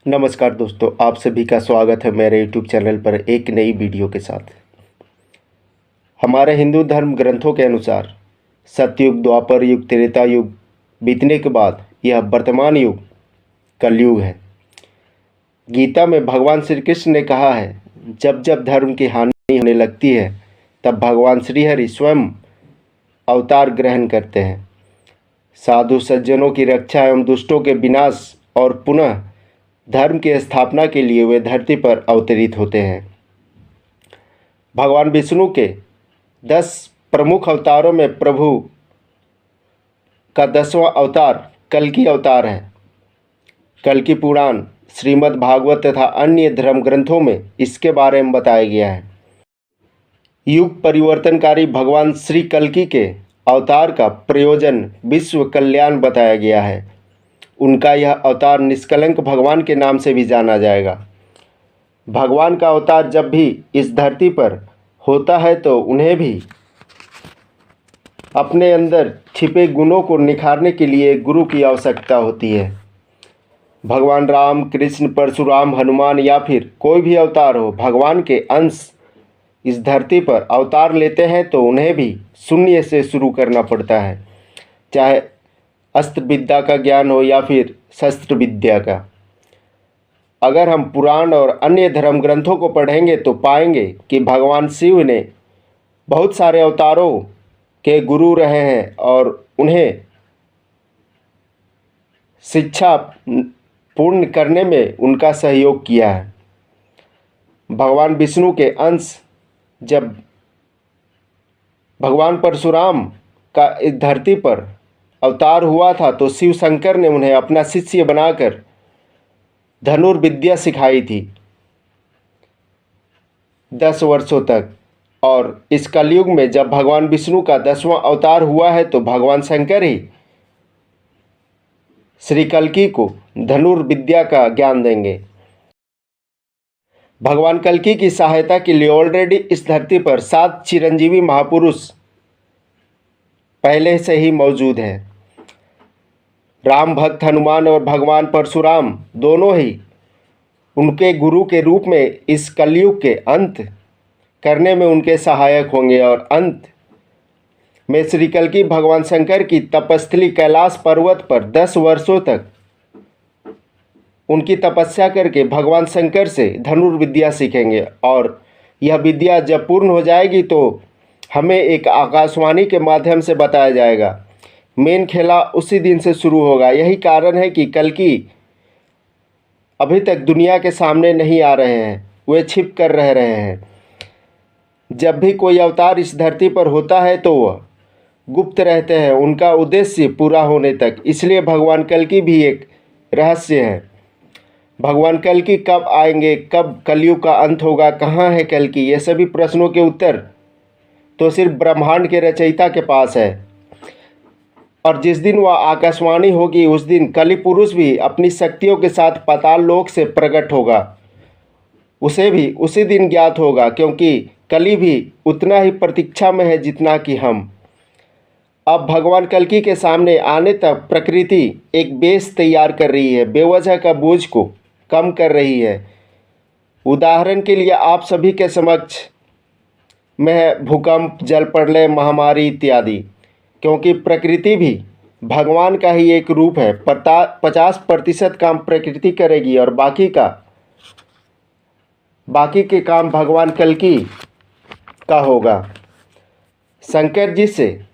नमस्कार दोस्तों, आप सभी का स्वागत है मेरे YouTube चैनल पर एक नई वीडियो के साथ। हमारे हिंदू धर्म ग्रंथों के अनुसार सतयुग, द्वापर युग, त्रेता युग बीतने के बाद यह वर्तमान युग कलयुग है। गीता में भगवान श्री कृष्ण ने कहा है, जब जब धर्म की हानि होने लगती है तब भगवान श्रीहरि स्वयं अवतार ग्रहण करते हैं। साधु सज्जनों की रक्षा एवं दुष्टों के विनाश और पुनः धर्म की स्थापना के लिए वे धरती पर अवतरित होते हैं। भगवान विष्णु के 10 प्रमुख अवतारों में प्रभु का 10वां अवतार कल्कि अवतार है। कल्कि पुराण, श्रीमद् भागवत तथा अन्य धर्म ग्रंथों में इसके बारे में बताया गया है। युग परिवर्तनकारी भगवान श्री कल्कि के अवतार का प्रयोजन विश्व कल्याण बताया गया है। उनका यह अवतार निष्कलंक भगवान के नाम से भी जाना जाएगा। भगवान का अवतार जब भी इस धरती पर होता है तो उन्हें भी अपने अंदर छिपे गुणों को निखारने के लिए गुरु की आवश्यकता होती है। भगवान राम, कृष्ण, परशुराम, हनुमान या फिर कोई भी अवतार हो, भगवान के अंश इस धरती पर अवतार लेते हैं तो उन्हें भी शून्य से शुरू करना पड़ता है, चाहे अस्त्र विद्या का ज्ञान हो या फिर शस्त्र विद्या का। अगर हम पुराण और अन्य धर्म ग्रंथों को पढ़ेंगे तो पाएंगे कि भगवान शिव ने बहुत सारे अवतारों के गुरु रहे हैं और उन्हें शिक्षा पूर्ण करने में उनका सहयोग किया है। भगवान विष्णु के अंश जब भगवान परशुराम का इस धरती पर अवतार हुआ था तो शिव शंकर ने उन्हें अपना शिष्य बनाकर धनुर्विद्या सिखाई थी 10 वर्षों तक। और इस कलयुग में जब भगवान विष्णु का 10वां अवतार हुआ है तो भगवान शंकर ही श्री कल्कि को धनुर्विद्या का ज्ञान देंगे। भगवान कल्कि की सहायता के लिए ऑलरेडी इस धरती पर 7 चिरंजीवी महापुरुष पहले से ही मौजूद हैं। राम भक्त हनुमान और भगवान परशुराम दोनों ही उनके गुरु के रूप में इस कलयुग के अंत करने में उनके सहायक होंगे। और अंत में श्री कल्कि भगवान शंकर की तपस्थली कैलाश पर्वत पर 10 वर्षों तक उनकी तपस्या करके भगवान शंकर से धनुर्विद्या सीखेंगे। और यह विद्या जब पूर्ण हो जाएगी तो हमें एक आकाशवाणी के माध्यम से बताया जाएगा। मेन खेला उसी दिन से शुरू होगा। यही कारण है कि कल्कि अभी तक दुनिया के सामने नहीं आ रहे हैं, वे छिप कर रह रहे हैं। जब भी कोई अवतार इस धरती पर होता है तो वह गुप्त रहते हैं उनका उद्देश्य पूरा होने तक। इसलिए भगवान कल्कि भी एक रहस्य है। भगवान कल्कि कब आएंगे, कब कलयुग का अंत होगा, कहाँ है कल्कि, ये सभी प्रश्नों के उत्तर तो सिर्फ ब्रह्मांड के रचयिता के पास है। और जिस दिन वह आकाशवाणी होगी उस दिन कलि पुरुष भी अपनी शक्तियों के साथ पाताल लोक से प्रकट होगा। उसे भी उसी दिन ज्ञात होगा, क्योंकि कलि भी उतना ही प्रतीक्षा में है जितना कि हम। अब भगवान कल्कि के सामने आने तक प्रकृति एक बेस तैयार कर रही है, बेवजह का बोझ को कम कर रही है। उदाहरण के लिए आप सभी के समक्ष में भूकंप, जल प्रलय, महामारी इत्यादि, क्योंकि प्रकृति भी भगवान का ही एक रूप है। 50% काम प्रकृति करेगी और बाकी के काम भगवान कल्कि का होगा। शंकर जी से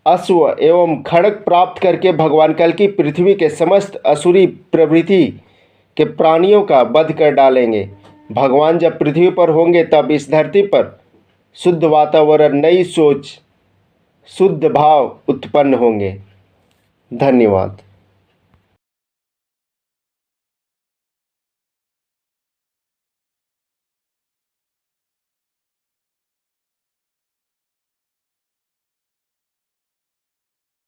अश्व एवं खड्ग प्राप्त करके भगवान कल्कि पृथ्वी के समस्त असुरी प्रवृत्ति के प्राणियों का वध कर डालेंगे। भगवान जब पृथ्वी पर होंगे तब इस धरती पर शुद्ध वातावरण, नई सोच, शुद्ध भाव उत्पन्न होंगे। धन्यवाद।